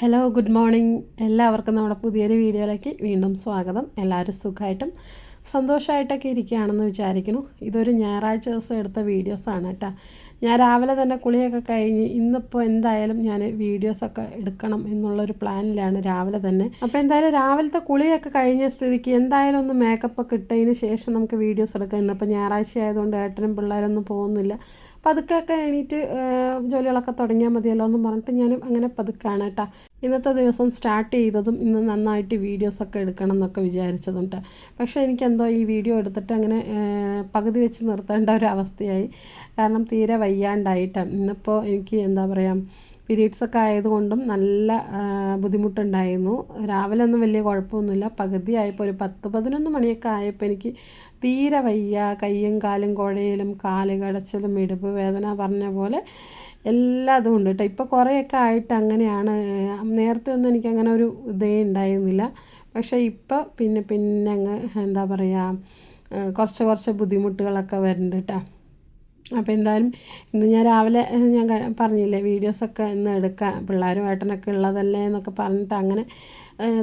Hello good morning. എല്ലാവർക്കും നമ്മുടെ പുതിയൊരു വീഡിയോയിലേക്ക് വീണ്ടും സ്വാഗതം. എല്ലാവരും സുഖമായിട്ടും സന്തോഷമായിട്ടൊക്കെ ഇരിക്കുകയാണെന്ന് വിചാരിക്കുന്നു. ഇതൊരു ഞായറാഴ്ച ദിവസം എടുത്ത വീഡിയോസാണ് കേട്ടോ. ഞാൻ രാവിലെ തന്നെ കുളിയൊക്കെ കഴിഞ്ഞ് ഇന്നിപ്പോൾ എന്തായാലും ഞാൻ വീഡിയോസൊക്കെ എടുക്കണം എന്നുള്ളൊരു പ്ലാനിലാണ് രാവിലെ തന്നെ. അപ്പോൾ എന്തായാലും രാവിലത്തെ കുളിയൊക്കെ കഴിഞ്ഞ സ്ഥിതിക്ക് എന്തായാലും ഒന്ന് മേക്കപ്പൊക്കെ ഇട്ടതിന് ശേഷം നമുക്ക് വീഡിയോസ് എടുക്കാം. ഇന്നിപ്പോൾ ഞായറാഴ്ച ആയതുകൊണ്ട് ഏട്ടനും പിള്ളേരൊന്നും പോകുന്നില്ല. പതുക്കെയൊക്കെ എണീറ്റ് ജോലികളൊക്കെ തുടങ്ങിയാൽ മതിയല്ലോ എന്ന് പറഞ്ഞിട്ട് ഞാനും അങ്ങനെ പതുക്കാണ് കേട്ടോ. ഇന്നത്തെ ദിവസം സ്റ്റാർട്ട് ചെയ്തതും ഇന്ന് നന്നായിട്ട് വീഡിയോസൊക്കെ എടുക്കണം എന്നൊക്കെ വിചാരിച്ചതുണ്ട്. പക്ഷേ എനിക്കെന്തോ ഈ വീഡിയോ എടുത്തിട്ട് അങ്ങനെ പകുതി വെച്ച് നിർത്തേണ്ട ഒരു അവസ്ഥയായി. കാരണം തീരെ വയ്യാണ്ടായിട്ട് ഇന്നിപ്പോൾ എനിക്ക് എന്താ പറയുക, പീരീഡ്സൊക്കെ ആയതുകൊണ്ടും നല്ല ബുദ്ധിമുട്ടുണ്ടായിരുന്നു. രാവിലെ ഒന്നും വലിയ കുഴപ്പമൊന്നുമില്ല. പകുതി ആയപ്പോൾ ഒരു 10-11 മണിയൊക്കെ ആയപ്പോൾ എനിക്ക് തീരെ വയ്യ. കയ്യും കാലും കുഴയലും കാല് കടച്ചിലും ഇടുപ്പ് വേദന പറഞ്ഞ പോലെ എല്ലാ അതും ഉണ്ട് കേട്ടോ. ഇപ്പോൾ കുറേയൊക്കെ ആയിട്ട് അങ്ങനെയാണ്. നേരത്തെ ഒന്നും എനിക്കങ്ങനെ ഒരു ഇതേ ഉണ്ടായിരുന്നില്ല. പക്ഷേ ഇപ്പോൾ പിന്നെ അങ്ങ് എന്താ പറയുക, കുറച്ച് ബുദ്ധിമുട്ടുകളൊക്കെ വരുന്നുണ്ട് കേട്ടോ. അപ്പോൾ എന്തായാലും ഇന്ന് ഞാൻ രാവിലെ ഞാൻ പറഞ്ഞില്ലേ വീഡിയോസൊക്കെ ഇന്ന് എടുക്കാം, പിള്ളേരും ഏട്ടനൊക്കെ ഉള്ളതല്ലേ എന്നൊക്കെ പറഞ്ഞിട്ട് അങ്ങനെ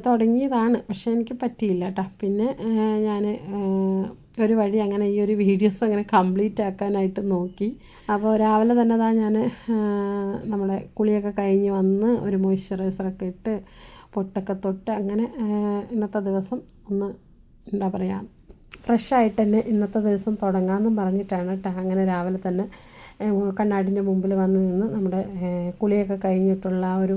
തുടങ്ങിയതാണ്. പക്ഷേ എനിക്ക് പറ്റിയില്ല കേട്ടോ. പിന്നെ ഞാൻ ഒരു വഴി അങ്ങനെ ഈ ഒരു വീഡിയോസ് അങ്ങനെ കംപ്ലീറ്റ് ആക്കാനായിട്ട് നോക്കി. അപ്പോൾ രാവിലെ തന്നെ ഞാൻ നമ്മുടെ കുളിയൊക്കെ കഴിഞ്ഞ് വന്ന് ഒരു മോയ്സ്ചറൈസറൊക്കെ ഇട്ട് പൊട്ടൊക്കെ തൊട്ട് അങ്ങനെ ഇന്നത്തെ ദിവസം ഒന്ന് എന്താ പറയുക ഫ്രഷായിട്ട് തന്നെ ഇന്നത്തെ ദിവസം തുടങ്ങാമെന്നും പറഞ്ഞിട്ടാണ് കേട്ടോ. അങ്ങനെ രാവിലെ തന്നെ കണ്ണാടിൻ്റെ മുമ്പിൽ വന്ന് നിന്ന് നമ്മുടെ കുളിയൊക്കെ കഴിഞ്ഞിട്ടുള്ള ആ ഒരു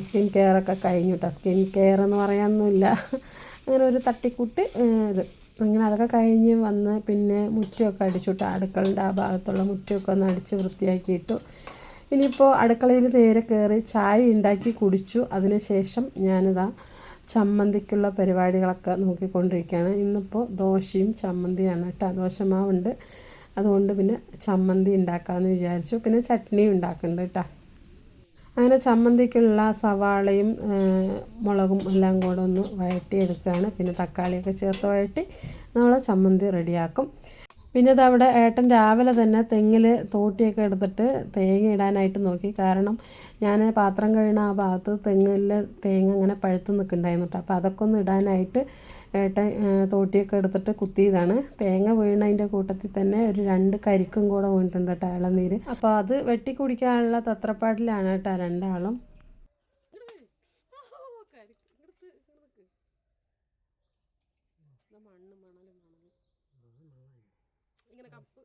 സ്കിൻ കെയറൊക്കെ കഴിഞ്ഞു കേട്ടോ. സ്കിൻ കെയർ എന്ന് പറയാനൊന്നുമില്ല, അങ്ങനെ ഒരു തട്ടിക്കൂട്ട് ഇത് അങ്ങനെ അതൊക്കെ കഴിഞ്ഞ് വന്ന് പിന്നെ മുറ്റമൊക്കെ അടിച്ചുവിട്ടു. അടുക്കളൻ്റെ ആ ഭാഗത്തുള്ള മുറ്റമൊക്കെ ഒന്ന് അടിച്ച് വൃത്തിയാക്കിയിട്ടു. ഇനിയിപ്പോൾ അടുക്കളയിൽ നേരെ കയറി ചായ ഉണ്ടാക്കി കുടിച്ചു. അതിന് ശേഷം ഞാനിതാ ചമ്മന്തിക്കുള്ള പരിപാടികളൊക്കെ നോക്കിക്കൊണ്ടിരിക്കുകയാണ്. ഇന്നിപ്പോൾ ദോശയും ചമ്മന്തിയാണ് കേട്ടോ. ദോശമാവുണ്ട്, അതുകൊണ്ട് പിന്നെ ചമ്മന്തി ഉണ്ടാക്കാമെന്ന് വിചാരിച്ചു. പിന്നെ ചട്നിയും ഉണ്ടാക്കുന്നുണ്ട് കേട്ടോ. അങ്ങനെ ചമ്മന്തിക്കുള്ള സവാളയും മുളകും എല്ലാം കൂടെ ഒന്ന് വഴറ്റിയെടുക്കുകയാണ്. പിന്നെ തക്കാളിയൊക്കെ ചേർത്ത് വഴറ്റി നമ്മൾ ചമ്മന്തി റെഡിയാക്കും. പിന്നെ അതവിടെ ഏട്ടൻ രാവിലെ തന്നെ തെങ്ങിൽ തോട്ടിയൊക്കെ എടുത്തിട്ട് തേങ്ങ ഇടാനായിട്ട് നോക്കി. കാരണം ഞാൻ പാത്രം കഴുകുന്ന ആ ഭാഗത്ത് തെങ്ങിൽ തേങ്ങ ഇങ്ങനെ പഴുത്ത് നിൽക്കുന്നുണ്ടായിരുന്നു കേട്ടോ. അപ്പോൾ അതൊക്കെ ഒന്ന് ഇടാനായിട്ട് ഏട്ടൻ തോട്ടിയൊക്കെ എടുത്തിട്ട് കുത്തിയതാണ്. തേങ്ങ വീണതിൻ്റെ കൂട്ടത്തിൽ തന്നെ ഒരു 2 കരിക്കും കൂടെ വീണിട്ടുണ്ട് കേട്ടോ, ഇളനീര്. അപ്പോൾ അത് വെട്ടി കുടിക്കാനുള്ള തത്രപ്പാടിലാണ് കേട്ടോ രണ്ടാളും. ഇങ്ങനെ കപ്പ്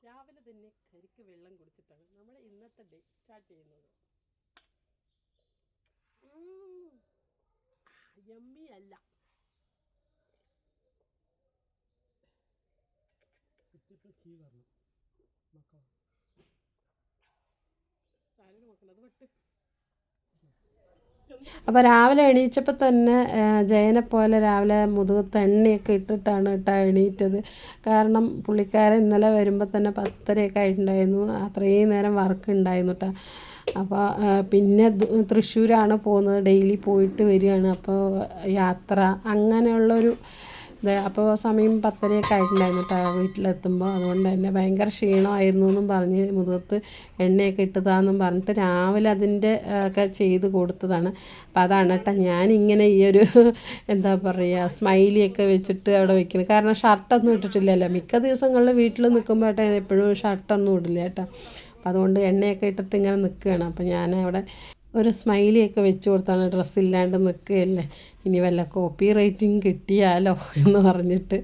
രാവിലെ തന്നെ കരിക്ക് വെള്ളം കുടിച്ചിട്ടാണ് നമ്മുടെ ഇന്നത്തെ ഡേ സ്റ്റാർട്ട് ചെയ്യുന്നത്. യമ്മി അല്ല, അത് വിട്ട്. അപ്പോൾ രാവിലെ എണീച്ചപ്പോൾ തന്നെ ജയനെപ്പോലെ രാവിലെ മുതുകത്ത് എണ്ണയൊക്കെ ഇട്ടിട്ടാണ് കേട്ടോ എണീറ്റത്. കാരണം പുള്ളിക്കാരൻ ഇന്നലെ വരുമ്പോൾ തന്നെ 10:30 ആയിട്ടുണ്ടായിരുന്നു. അത്രയും നേരം വർക്ക് ഉണ്ടായിരുന്നു കേട്ടോ. അപ്പോൾ പിന്നെ തൃശ്ശൂരാണ് പോകുന്നത്, ഡെയിലി പോയിട്ട് വരികയാണ്. അപ്പോൾ യാത്ര അങ്ങനെയുള്ളൊരു അപ്പോൾ സമയം 10:30 ആയിട്ടുണ്ടായിരുന്നു കേട്ടോ വീട്ടിലെത്തുമ്പോൾ. അതുകൊണ്ട് തന്നെ ഭയങ്കര ക്ഷീണമായിരുന്നു എന്നും പറഞ്ഞ് മുതുകത്ത് എണ്ണയൊക്കെ ഇട്ടതാണെന്നും പറഞ്ഞിട്ട് രാവിലെ അതിൻ്റെ ഒക്കെ ചെയ്ത് കൊടുത്തതാണ്. അപ്പോൾ അതാണ് കേട്ടോ ഞാനിങ്ങനെ ഈ ഒരു എന്താ പറയുക സ്മൈലിയൊക്കെ വെച്ചിട്ട് അവിടെ വെക്കുന്നത്. കാരണം ഷർട്ടൊന്നും ഇട്ടിട്ടില്ലല്ലോ. മിക്ക ദിവസങ്ങളിൽ വീട്ടിൽ നിൽക്കുമ്പോൾ ഏട്ടാ എപ്പോഴും ഷർട്ടൊന്നും ഇടില്ല കേട്ടോ. അപ്പോൾ അതുകൊണ്ട് എണ്ണയൊക്കെ ഇട്ടിട്ട് ഇങ്ങനെ നിൽക്കുകയാണ്. അപ്പോൾ ഞാൻ അവിടെ ഒരു സ്മൈലിയൊക്കെ വെച്ച് കൊടുത്താണ്. ഡ്രസ്സില്ലാണ്ട് നിൽക്കുകയല്ലേ, ഇനി വല്ല കോപ്പി റൈറ്റിംഗ് കിട്ടിയാലോ എന്ന് പറഞ്ഞിട്ട്.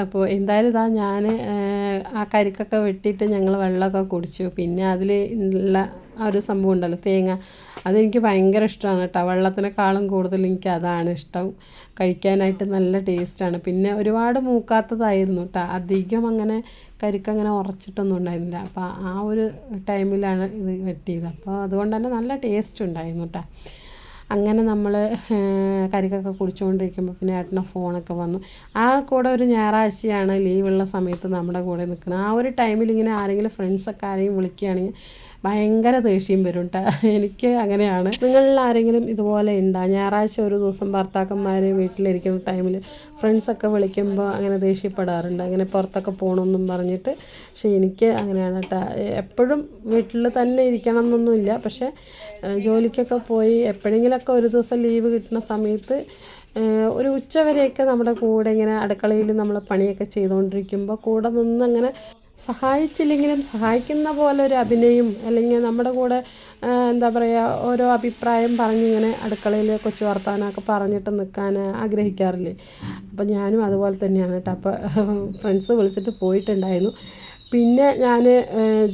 അപ്പോൾ എന്തായാലും ഇതാ ഞാൻ ആ കരിക്കൊക്കെ വെട്ടിയിട്ട് ഞങ്ങൾ വെള്ളമൊക്കെ കുടിച്ചു. പിന്നെ അതിൽ ഉള്ള ആ ഒരു സംഭവം ഉണ്ടല്ലോ തേങ്ങ, അതെനിക്ക് ഭയങ്കര ഇഷ്ടമാണ് കേട്ടോ. വെള്ളത്തിനേക്കാളും കൂടുതൽ എനിക്ക് അതാണ് ഇഷ്ടം. കഴിക്കാനായിട്ട് നല്ല ടേസ്റ്റാണ്. പിന്നെ ഒരുപാട് മൂക്കാത്തതായിരുന്നു കേട്ടോ. അധികം അങ്ങനെ കരിക്കങ്ങനെ ഉറച്ചിട്ടൊന്നും ഉണ്ടായിരുന്നില്ല. അപ്പോൾ ആ ഒരു ടൈമിലാണ് ഇത് വെട്ടിയത്. അപ്പോൾ അതുകൊണ്ട് തന്നെ നല്ല ടേസ്റ്റ് ഉണ്ടായിരുന്നു കേട്ടോ. അങ്ങനെ നമ്മൾ കരിക്കൊക്കെ കുടിച്ചുകൊണ്ടിരിക്കുമ്പോൾ പിന്നെ ഏട്ടൻ്റെ ഫോണൊക്കെ വന്നു. ആ കൂടെ ഒരു ഞായറാഴ്ചയാണ് ലീവുള്ള സമയത്ത് നമ്മുടെ കൂടെ നിൽക്കുന്നത്. ആ ഒരു ടൈമിൽ ഇങ്ങനെ ആരെങ്കിലും ഫ്രണ്ട്സൊക്കെ ആരെങ്കിലും വിളിക്കുകയാണെങ്കിൽ ഭയങ്കര ദേഷ്യം വരും കേട്ടോ. എനിക്ക് അങ്ങനെയാണ്. നിങ്ങളിൽ ആരെങ്കിലും ഇതുപോലെ ഉണ്ടോ? ഞായറാഴ്ച ഒരു ദിവസം ഭർത്താക്കന്മാർ വീട്ടിലിരിക്കുന്ന ടൈമിൽ ഫ്രണ്ട്സൊക്കെ വിളിക്കുമ്പോൾ അങ്ങനെ ദേഷ്യപ്പെടാറുണ്ട്, അങ്ങനെ പുറത്തൊക്കെ പോകണമെന്നും പറഞ്ഞിട്ട്. പക്ഷേ എനിക്ക് അങ്ങനെയാണ് കേട്ടോ. എപ്പോഴും വീട്ടിൽ തന്നെ ഇരിക്കണം എന്നൊന്നുമില്ല, പക്ഷേ ജോലിക്കൊക്കെ പോയി എപ്പോഴെങ്കിലുമൊക്കെ ഒരു ദിവസം ലീവ് കിട്ടുന്ന സമയത്ത് ഒരു ഉച്ചവരെയൊക്കെ നമ്മുടെ കൂടെ ഇങ്ങനെ അടുക്കളയിൽ നമ്മൾ പണിയൊക്കെ ചെയ്തുകൊണ്ടിരിക്കുമ്പോൾ കൂടെ നിന്നങ്ങനെ സഹായിച്ചില്ലെങ്കിലും സഹായിക്കുന്ന പോലെ ഒരു അഭിനയം, അല്ലെങ്കിൽ നമ്മുടെ കൂടെ എന്താ പറയുക, ഓരോ അഭിപ്രായം പറഞ്ഞിങ്ങനെ അടുക്കളയിൽ കൊച്ചു വർത്താനമൊക്കെ പറഞ്ഞിട്ട് നിൽക്കാൻ ആഗ്രഹിക്കാറില്ലേ? അപ്പോൾ ഞാനും അതുപോലെ തന്നെയാണ് കേട്ടോ. അപ്പോൾ ഫ്രണ്ട്സ് വിളിച്ചിട്ട് പോയിട്ടുണ്ടായിരുന്നു. പിന്നെ ഞാൻ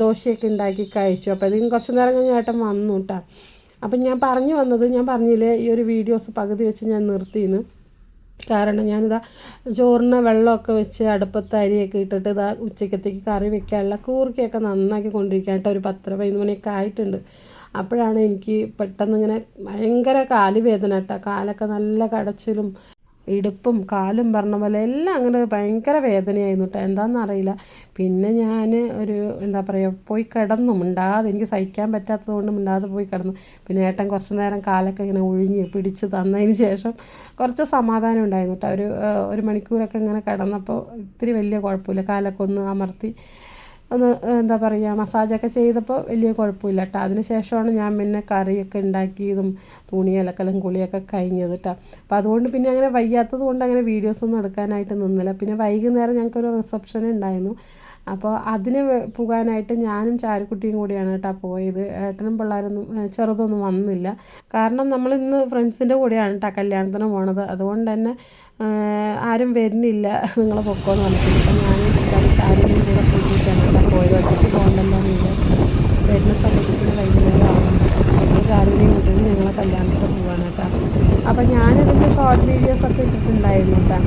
ദോശയൊക്കെ ഉണ്ടാക്കി കഴിച്ചു. അപ്പോൾ ഇതിന് കുറച്ച് നേരം കഴിഞ്ഞ് ഏട്ടൻ വന്നു കേട്ടോ. അപ്പം ഞാൻ പറഞ്ഞു വന്നത്, ഞാൻ പറഞ്ഞില്ലേ ഈ ഒരു വീഡിയോസ് പകുതി വെച്ച് ഞാൻ നിർത്തിയെന്ന്. കാരണം ഞാനിതാ ചോറിന് വെള്ളമൊക്കെ വെച്ച് അടുപ്പത്ത് അരിയൊക്കെ ഇട്ടിട്ട് ഇതാ ഉച്ചക്കത്തേക്ക് കറി വെക്കാനുള്ള കൂർക്കയൊക്കെ നന്നാക്കി കൊണ്ടിരിക്കാനായിട്ട് ഒരു 10-11 മണിയൊക്കെ ആയിട്ടുണ്ട്. അപ്പോഴാണ് എനിക്ക് പെട്ടെന്ന് ഇങ്ങനെ ഭയങ്കര കാല് വേദന കേട്ടോ. കാലൊക്കെ നല്ല കടച്ചിലും ഇടുപ്പും കാലും പറഞ്ഞ പോലെ എല്ലാം അങ്ങനെ ഭയങ്കര വേദനയായിരുന്നു കേട്ടോ. എന്താണെന്നറിയില്ല. പിന്നെ ഞാൻ ഒരു എന്താ പറയുക പോയി കിടന്നു മിണ്ടാതെ, എനിക്ക് സഹിക്കാൻ പറ്റാത്തത് കൊണ്ട് മിണ്ടാതെ പോയി കിടന്നു. പിന്നെ ഏട്ടൻ കുറച്ച് നേരം കാലൊക്കെ ഇങ്ങനെ ഒഴിഞ്ഞ് പിടിച്ച് തന്നതിന് ശേഷം കുറച്ച് സമാധാനം ഉണ്ടായിരുന്നു കേട്ടോ. ഒരു മണിക്കൂറൊക്കെ ഇങ്ങനെ കിടന്നപ്പോൾ ഇത്തിരി വലിയ കുഴപ്പമില്ല. കാലൊക്കെ ഒന്ന് അമർത്തി ഒന്ന് എന്താ പറയുക മസാജൊക്കെ ചെയ്തപ്പോൾ വലിയ കുഴപ്പമില്ല കേട്ടോ. അതിന് ശേഷമാണ് ഞാൻ പിന്നെ കറിയൊക്കെ ഉണ്ടാക്കിയതും തുണി അലക്കലും കുളിയൊക്കെ കഴിഞ്ഞത് കേട്ടോ. അപ്പോൾ അതുകൊണ്ട് പിന്നെ അങ്ങനെ വയ്യാത്തത് കൊണ്ട് അങ്ങനെ വീഡിയോസൊന്നും എടുക്കാനായിട്ട് നിന്നില്ല. പിന്നെ വൈകുന്നേരം ഞങ്ങൾക്കൊരു റിസപ്ഷൻ ഉണ്ടായിരുന്നു. അപ്പോൾ അതിന് പോകാനായിട്ട് ഞാനും ചാരുക്കുട്ടിയും കൂടിയാണ് കേട്ടോ പോയത്. ഏട്ടനും പിള്ളേരൊന്നും ചെറുതൊന്നും വന്നില്ല. കാരണം നമ്മളിന്ന് ഫ്രണ്ട്സിൻ്റെ കൂടെയാണ് കേട്ടോ കല്യാണത്തിന് പോണത്. അതുകൊണ്ട് തന്നെ ആരും വരുന്നില്ല, നിങ്ങൾ പൊക്കോന്ന് പറഞ്ഞിട്ട്. അപ്പം ഞാൻ ചാരുവിനും കൂടെ കൂട്ടിയിട്ടാണ് കേട്ടോ പോയത്. ഒറ്റയ്ക്ക് പോകണ്ടല്ലോ എന്ന് വിചാരിച്ചു. വരുന്ന സമയത്തിന് വൈകുന്നേരം ആവുന്നുണ്ട്. അപ്പോൾ ചാരുവിനെയും കൂട്ടിയിട്ട് ഞങ്ങളെ കല്യാണത്തിന് പോകാൻ കേട്ടോ. അപ്പം ഞാനിതിൻ്റെ ഷോർട്ട് വീഡിയോസൊക്കെ ഇട്ടിട്ടുണ്ടായിരുന്നു കേട്ടോ.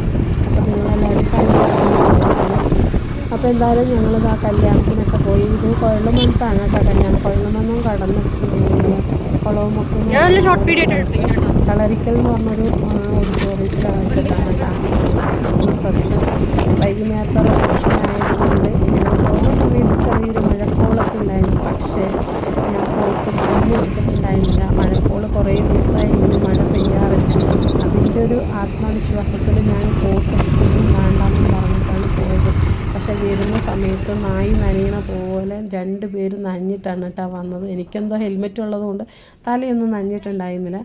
അപ്പോൾ നിങ്ങളെല്ലാവരും കല്യാണം. അപ്പോൾ എന്തായാലും ഞങ്ങളിത് ആ കല്യാണത്തിനൊക്കെ പോയി. ഇത് കൊഴലുമണ്ണത്താണ് കേട്ടോ കല്യാണം. കൊഴലുമണ്ണും കടന്ന് കുളവുമൊക്കെ കളരിക്കൽ എന്ന് പറഞ്ഞൊരു ഓഡിറ്റോറിയത്തിലാണ് വെച്ചിട്ടാണ് കേട്ടോ റിസപ്ഷൻ. വൈകുന്നേരത്തെ റിസപ്ഷൻ ആയതുകൊണ്ട് പോകുന്ന സമയത്ത് ചെറിയൊരു മഴക്കോളൊക്കെ ഉണ്ടായിരുന്നു. പക്ഷേ ഞാൻ പോയിട്ട് മഞ്ഞ് എടുത്തിട്ടുണ്ടായിരുന്നില്ല. മഴക്കോള് കുറേ ദിവസമായി ഇങ്ങനെ മഴ പെയ്യാറില്ല. അതിൻ്റെ ഒരു ആത്മവിശ്വാസത്തിൽ ഞാൻ പോയിട്ട് വേണ്ടാമെന്ന് പറഞ്ഞിട്ടാണ് പോയത്. പക്ഷെ വരുന്ന സമയത്ത് നായി നനയണ പോലെ 2 പേരും നനഞ്ഞിട്ടാണ് കേട്ടോ വന്നത്. എനിക്കെന്തോ ഹെൽമെറ്റ് ഉള്ളതുകൊണ്ട് തലയൊന്നും നനഞ്ഞിട്ടുണ്ടായിരുന്നില്ല.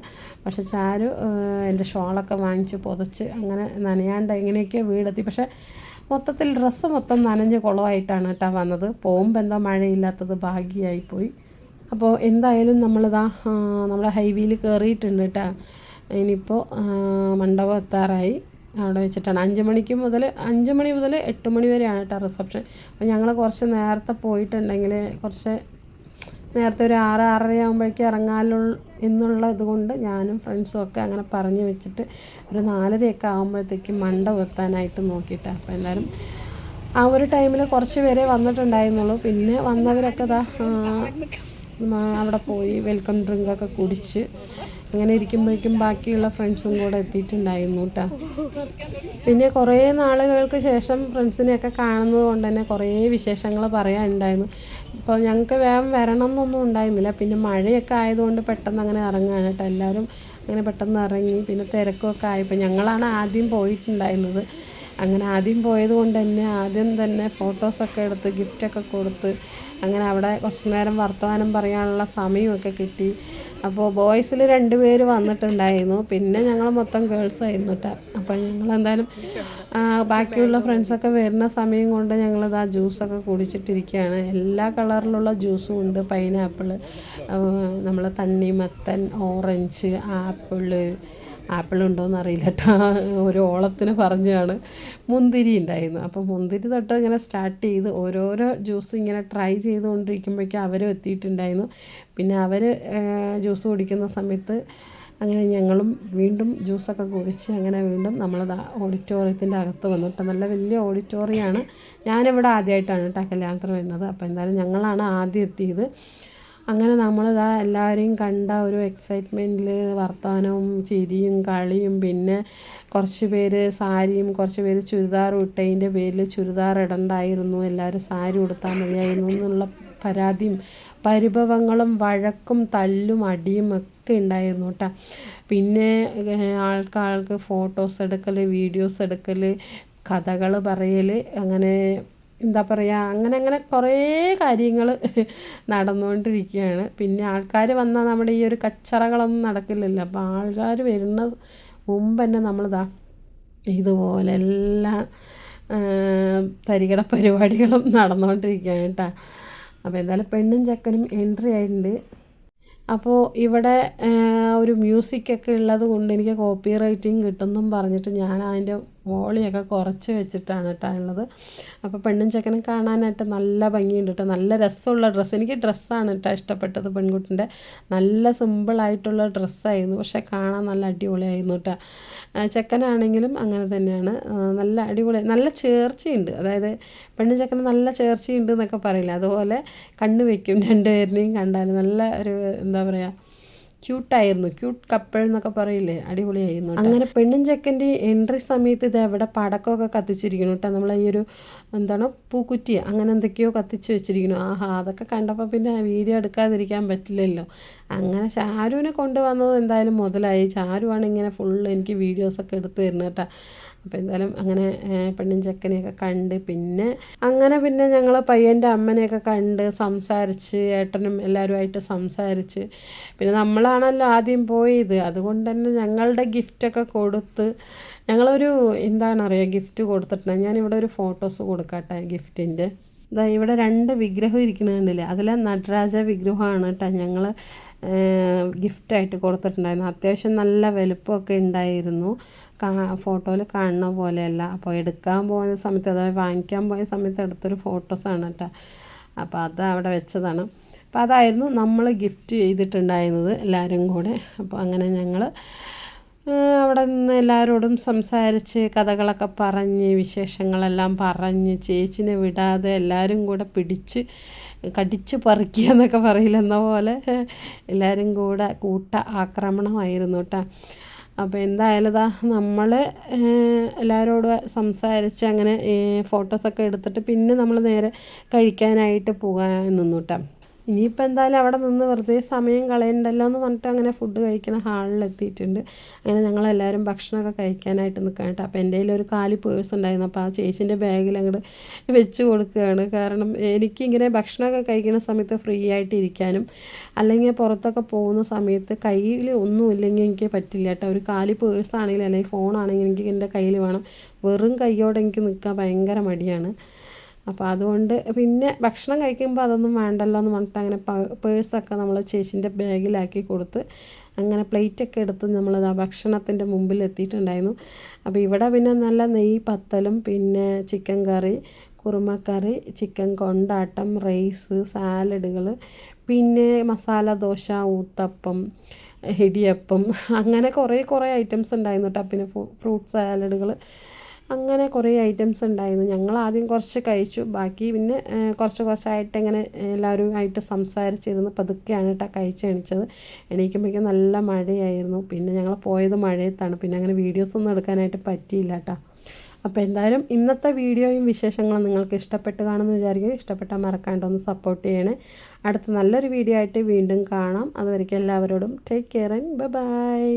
പക്ഷെ ചാരു എൻ്റെ ഷോളൊക്കെ വാങ്ങിച്ച് പുതച്ച് അങ്ങനെ നനയാണ്ട് എങ്ങനെയൊക്കെയോ വീടെത്തി. പക്ഷേ മൊത്തത്തിൽ ഡ്രസ്സ് മൊത്തം നനഞ്ഞ് കുളമായിട്ടാണ് കേട്ടോ വന്നത്. പോകുമ്പോൾ എന്താ മഴയില്ലാത്തത് ഭാഗ്യമായിപ്പോയി. അപ്പോൾ എന്തായാലും നമ്മളിതാ നമ്മളെ ഹൈവേയിൽ കയറിയിട്ടുണ്ട് കേട്ടോ. ഇനിയിപ്പോൾ മണ്ഡപം എത്താറായി. അവിടെ വെച്ചിട്ടാണ് 5 മണി മുതൽ 8 മണി വരെയാണ് കേട്ടോ റിസപ്ഷൻ. അപ്പോൾ ഞങ്ങൾ കുറച്ച് നേരത്തെ പോയിട്ടുണ്ടെങ്കിൽ കുറച്ച് നേരത്തെ ഒരു 6-6:30 ആകുമ്പോഴേക്കും ഇറങ്ങാമല്ലോ എന്നുള്ള ഇതുകൊണ്ട് ഞാനും ഫ്രണ്ട്സും ഒക്കെ അങ്ങനെ പറഞ്ഞു വെച്ചിട്ട് ഒരു 4:30 ആകുമ്പോഴത്തേക്കും മണ്ഡപം എത്താനായിട്ട് നോക്കിയിട്ടാണ്. അപ്പോൾ എന്തായാലും ആ ഒരു ടൈമിൽ കുറച്ച് പേരെ വന്നിട്ടുണ്ടായിരുന്നുള്ളൂ. പിന്നെ വന്നവരൊക്കെ അവിടെ പോയി വെൽക്കം ഡ്രിങ്കൊക്കെ കുടിച്ച് അങ്ങനെ ഇരിക്കുമ്പോഴേക്കും ബാക്കിയുള്ള ഫ്രണ്ട്സും കൂടെ എത്തിയിട്ടുണ്ടായിരുന്നു കേട്ടോ. പിന്നെ കുറേ നാളുകൾക്ക് ശേഷം ഫ്രണ്ട്സിനെയൊക്കെ കാണുന്നത് കൊണ്ട് തന്നെ കുറേ വിശേഷങ്ങൾ പറയാനുണ്ടായിരുന്നു. ഇപ്പോൾ ഞങ്ങൾക്ക് വേഗം വരണം എന്നൊന്നും ഉണ്ടായിരുന്നില്ല. പിന്നെ മഴയൊക്കെ ആയതുകൊണ്ട് പെട്ടെന്ന് അങ്ങനെ ഇറങ്ങുകയാണ് കേട്ടോ. എല്ലാവരും അങ്ങനെ പെട്ടെന്ന് ഇറങ്ങി. പിന്നെ തിരക്കൊക്കെ ആയപ്പോൾ ഞങ്ങളാണ് ആദ്യം പോയിട്ടുണ്ടായിരുന്നത്. അങ്ങനെ ആദ്യം പോയത് കൊണ്ട് തന്നെ ആദ്യം തന്നെ ഫോട്ടോസൊക്കെ എടുത്ത് ഗിഫ്റ്റൊക്കെ കൊടുത്ത് അങ്ങനെ അവിടെ കുറച്ച് നേരം വർത്തമാനം പറയാനുള്ള സമയമൊക്കെ കിട്ടി. അപ്പോൾ ബോയ്സിൽ 2 പേര് വന്നിട്ടുണ്ടായിരുന്നു. പിന്നെ ഞങ്ങൾ മൊത്തം ഗേൾസ് ആയിരുന്നു കേട്ടോ. അപ്പോൾ ഞങ്ങളെന്തായാലും ബാക്കിയുള്ള ഫ്രണ്ട്സൊക്കെ വരുന്ന സമയം കൊണ്ട് ഞങ്ങളിതാ ജ്യൂസൊക്കെ കുടിച്ചിട്ടിരിക്കുകയാണ്. എല്ലാ കളറിലുള്ള ജ്യൂസും ഉണ്ട്. പൈനാപ്പിൾ, നമ്മൾ തണ്ണിമത്തൻ, ഓറഞ്ച്, ആപ്പിൾ ഉണ്ടോയെന്ന് അറിയില്ല കേട്ടോ, ഒരു ഓളത്തിന് പറഞ്ഞാണ്. മുന്തിരി ഉണ്ടായിരുന്നു. അപ്പോൾ മുന്തിരി തൊട്ട് ഇങ്ങനെ സ്റ്റാർട്ട് ചെയ്ത് ഓരോരോ ജ്യൂസ് ഇങ്ങനെ ട്രൈ ചെയ്തുകൊണ്ടിരിക്കുമ്പോഴേക്കും അവരും എത്തിയിട്ടുണ്ടായിരുന്നു. പിന്നെ അവർ ജ്യൂസ് കുടിക്കുന്ന സമയത്ത് അങ്ങനെ ഞങ്ങളും വീണ്ടും ജ്യൂസൊക്കെ കുടിച്ച് അങ്ങനെ വീണ്ടും നമ്മളത് ഓഡിറ്റോറിയത്തിൻ്റെ അകത്ത് വന്നിട്ട് നല്ല വലിയ ഓഡിറ്റോറിയമാണ്. ഞാനിവിടെ ആദ്യമായിട്ടാണ് കേട്ടോ കല്യാണത്തിന് വരുന്നത്. അപ്പോൾ എന്തായാലും ഞങ്ങളാണ് ആദ്യം എത്തിയത്. അങ്ങനെ നമ്മളിതാ എല്ലാവരെയും കണ്ട ഒരു എക്സൈറ്റ്മെൻറ്റിൽ വർത്തമാനവും ചിരിയും കളിയും. പിന്നെ കുറച്ച് പേര് സാരിയും കുറച്ച് പേര് ചുരിദാറും ഇട്ടതിൻ്റെ പേരിൽ ചുരിദാർ ഇടണ്ടായിരുന്നു, എല്ലാവരും സാരി ഉടുത്താൽ മതിയായിരുന്നു എന്നുള്ള പരാതിയും പരിഭവങ്ങളും വഴക്കും തല്ലും അടിയും ഒക്കെ ഉണ്ടായിരുന്നു കേട്ടോ. പിന്നെ ആൾക്ക് ഫോട്ടോസ് എടുക്കൽ, വീഡിയോസ് എടുക്കൽ, കഥകൾ പറയൽ, അങ്ങനെ എന്താ പറയുക, അങ്ങനെ കുറേ കാര്യങ്ങൾ നടന്നുകൊണ്ടിരിക്കുകയാണ്. പിന്നെ ആൾക്കാർ വന്നാൽ നമ്മുടെ ഈ ഒരു കച്ചറകളൊന്നും നടക്കില്ലല്ലോ. അപ്പോൾ ആൾക്കാർ വരുന്ന മുമ്പ് തന്നെ നമ്മളിതാ ഇതുപോലെ എല്ലാ തരികിട പരിപാടികളും നടന്നുകൊണ്ടിരിക്കുകയാണ് കേട്ടോ. അപ്പോൾ എന്തായാലും പെണ്ണും ചെക്കനും എൻട്രി ആയിട്ടുണ്ട്. അപ്പോൾ ഇവിടെ ഒരു മ്യൂസിക്കൊക്കെ ഉള്ളത് കൊണ്ട് എനിക്ക് കോപ്പി റൈറ്റിംഗ് കിട്ടുമെന്നും പറഞ്ഞിട്ട് ഞാൻ അതിൻ്റെ വോളിയൊക്കെ കുറച്ച് വെച്ചിട്ടാണ് കേട്ടോ ഉള്ളത്. അപ്പോൾ പെണ്ണും ചെക്കനും കാണാനായിട്ട് നല്ല ഭംഗിയുണ്ട് കേട്ടോ. നല്ല രസമുള്ള ഡ്രസ്സ്, എനിക്ക് ഡ്രസ്സാണ് കേട്ടോ ഇഷ്ടപ്പെട്ടത്. പെൺകുട്ടിൻ്റെ നല്ല സിമ്പിളായിട്ടുള്ള ഡ്രസ്സായിരുന്നു, പക്ഷേ കാണാൻ നല്ല അടിപൊളിയായിരുന്നു കേട്ടോ. ചെക്കനാണെങ്കിലും അങ്ങനെ തന്നെയാണ്, നല്ല അടിപൊളി, നല്ല ചേർച്ചയുണ്ട്. അതായത് പെണ്ണും ചെക്കനും നല്ല ചേർച്ചയുണ്ട് എന്നൊക്കെ പറയില്ല, അതുപോലെ കണ്ണ് വയ്ക്കും രണ്ടുപേരിനെയും കണ്ടാൽ. നല്ല ഒരു എന്താ പറയുക, ക്യൂട്ടായിരുന്നു, ക്യൂട്ട് കപ്പിൾ എന്നൊക്കെ പറയില്ലേ, അടിപൊളിയായിരുന്നു. അങ്ങനെ പെണ്ണും ചെക്കൻ്റെ എൻട്രി സമയത്ത് ഇത് എവിടെ പടക്കമൊക്കെ കത്തിച്ചിരിക്കുന്നു കേട്ടോ. നമ്മൾ ഈ ഒരു എന്താണ് പൂക്കുറ്റി അങ്ങനെ എന്തൊക്കെയോ കത്തിച്ച് വെച്ചിരിക്കുന്നു. ആഹാ, അതൊക്കെ കണ്ടപ്പോൾ പിന്നെ വീഡിയോ എടുക്കാതിരിക്കാൻ പറ്റില്ലല്ലോ. അങ്ങനെ ചാരുവിനെ കൊണ്ടുവന്നത് എന്തായാലും മുതലായി. ചാരുവാണ് ഇങ്ങനെ ഫുള്ള് എനിക്ക് വീഡിയോസൊക്കെ എടുത്ത് തരുന്നത് കേട്ടോ. അപ്പോൾ എന്തായാലും അങ്ങനെ പെണ്ണും ചെക്കനെയൊക്കെ കണ്ട് പിന്നെ ഞങ്ങൾ പയ്യൻ്റെ അമ്മനെയൊക്കെ കണ്ട് സംസാരിച്ച്, ഏട്ടനും എല്ലാവരുമായിട്ട് സംസാരിച്ച്, പിന്നെ നമ്മളാണല്ലോ ആദ്യം പോയത്, അതുകൊണ്ട് തന്നെ ഞങ്ങളുടെ ഗിഫ്റ്റൊക്കെ കൊടുത്ത് ഞങ്ങളൊരു എന്താണറിയുക ഗിഫ്റ്റ് കൊടുത്തിട്ടുണ്ട്. ഞാനിവിടെ ഒരു ഫോട്ടോസ് കൊടുക്കാട്ടെ ഗിഫ്റ്റിൻ്റെ. ഇതാ ഇവിടെ 2 വിഗ്രഹം ഇരിക്കുന്നുണ്ടല്ലേ, അതിലെ നടരാജ വിഗ്രഹമാണ് കേട്ടോ ഞങ്ങൾ ഗിഫ്റ്റായിട്ട് കൊടുത്തിട്ടുണ്ടായിരുന്നു. അത്യാവശ്യം നല്ല വലുപ്പമൊക്കെ ഉണ്ടായിരുന്നു, ഫോട്ടോയിൽ കാണുന്ന പോലെയല്ല. അപ്പോൾ എടുക്കാൻ പോകുന്ന സമയത്ത്, അതായത് വാങ്ങിക്കാൻ പോയ സമയത്ത് എടുത്തൊരു ഫോട്ടോസാണ് കേട്ടോ. അപ്പോൾ അത് അവിടെ വെച്ചതാണ്. അപ്പോൾ അതായിരുന്നു നമ്മൾ ഗിഫ്റ്റ് ചെയ്തിട്ടുണ്ടായിരുന്നത് എല്ലാവരും കൂടെ. അപ്പോൾ അങ്ങനെ ഞങ്ങൾ അവിടെ നിന്ന് എല്ലാവരോടും സംസാരിച്ച് കഥകളൊക്കെ പറഞ്ഞ് വിശേഷങ്ങളെല്ലാം പറഞ്ഞ് ചേച്ചിനെ വിടാതെ എല്ലാവരും കൂടെ പിടിച്ച് കടിച്ച് പറിക്കുക എന്നൊക്കെ പറയില്ലെന്ന പോലെ എല്ലാവരും കൂടെ കൂട്ട ആക്രമണമായിരുന്നു കേട്ടോ. അപ്പോൾ എന്തായാലും നമ്മൾ എല്ലാവരോടും സംസാരിച്ച് അങ്ങനെ ഫോട്ടോസൊക്കെ എടുത്തിട്ട് പിന്നെ നമ്മൾ നേരെ കഴിക്കാനായിട്ട് പോകാൻ നിന്നു കേട്ടോ. ഇനിയിപ്പോൾ എന്തായാലും അവിടെ നിന്ന് വെറുതെ സമയം കളയണ്ടല്ലോ എന്ന് പറഞ്ഞിട്ട് അങ്ങനെ ഫുഡ് കഴിക്കുന്ന ഹാളിലെത്തിയിട്ടുണ്ട്. അങ്ങനെ ഞങ്ങളെല്ലാവരും ഭക്ഷണമൊക്കെ കഴിക്കാനായിട്ട് നിൽക്കാം കേട്ടോ. അപ്പോൾ എൻ്റെ കയ്യിൽ ഒരു കാലി പേഴ്സ് ഉണ്ടായിരുന്നു, അപ്പോൾ ആ ചേച്ചീൻ്റെ ബാഗിൽ അങ്ങോട്ട് വെച്ച് കൊടുക്കുകയാണ്. കാരണം എനിക്കിങ്ങനെ ഭക്ഷണമൊക്കെ കഴിക്കുന്ന സമയത്ത് ഫ്രീ ആയിട്ട് ഇരിക്കാനും അല്ലെങ്കിൽ പുറത്തൊക്കെ പോകുന്ന സമയത്ത് കയ്യിൽ ഒന്നുമില്ലെങ്കിൽ എനിക്ക് പറ്റില്ല കേട്ടോ. ഒരു കാലി പേഴ്സാണെങ്കിലും അല്ലെങ്കിൽ ഫോണാണെങ്കിലും എനിക്ക് എൻ്റെ കയ്യിൽ വേണം. വെറും കയ്യോടെ എനിക്ക് നിൽക്കാൻ ഭയങ്കര മടിയാണ്. അപ്പോൾ അതുകൊണ്ട് പിന്നെ ഭക്ഷണം കഴിക്കുമ്പോൾ അതൊന്നും വേണ്ടല്ലോ എന്ന് പറഞ്ഞിട്ട് അങ്ങനെ പേഴ്സൊക്കെ നമ്മൾ ചേച്ചീൻ്റെ ബാഗിലാക്കി കൊടുത്ത് അങ്ങനെ പ്ലേറ്റൊക്കെ എടുത്ത് നമ്മൾ ആ ഭക്ഷണത്തിൻ്റെ മുമ്പിൽ എത്തിയിട്ടുണ്ടായിരുന്നു. അപ്പോൾ ഇവിടെ പിന്നെ നല്ല നെയ്യ് പത്തലും പിന്നെ ചിക്കൻ കറി, കുറുമക്കറി, ചിക്കൻ കൊണ്ടാട്ടം, റൈസ്, സാലഡുകൾ, പിന്നെ മസാല ദോശ, ഊത്തപ്പം, ഇടിയപ്പം, അങ്ങനെ കുറേ ഐറ്റംസ് ഉണ്ടായിരുന്നു കേട്ടോ. പിന്നെ ഫ്രൂട്ട് സാലഡുകൾ, അങ്ങനെ കുറേ ഐറ്റംസ് ഉണ്ടായിരുന്നു. ഞങ്ങൾ ആദ്യം കുറച്ച് കഴിച്ചു, ബാക്കി പിന്നെ കുറച്ചായിട്ട് ഇങ്ങനെ എല്ലാവരും ആയിട്ട് സംസാരിച്ചിരുന്ന് പതുക്കെയാണ് കേട്ടോ കഴിച്ചെണിച്ചത്. എണീക്കുമ്പോഴേക്കും നല്ല മഴയായിരുന്നു. പിന്നെ ഞങ്ങൾ പോയത് മഴയത്താണ്, പിന്നെ അങ്ങനെ വീഡിയോസൊന്നും എടുക്കാനായിട്ട് പറ്റിയില്ല കേട്ടോ. അപ്പോൾ എന്തായാലും ഇന്നത്തെ വീഡിയോയും വിശേഷങ്ങളും നിങ്ങൾക്ക് ഇഷ്ടപ്പെട്ട് കാണുമെന്ന് വിചാരിക്കും. ഇഷ്ടപ്പെട്ടാൽ മറക്കാണ്ടൊന്ന് സപ്പോർട്ട് ചെയ്യണേ. അടുത്ത നല്ലൊരു വീഡിയോ ആയിട്ട് വീണ്ടും കാണാം. അതുവരെയ്ക്കും എല്ലാവരോടും ടേക്ക് കെയർ ആൻഡ് ബൈ.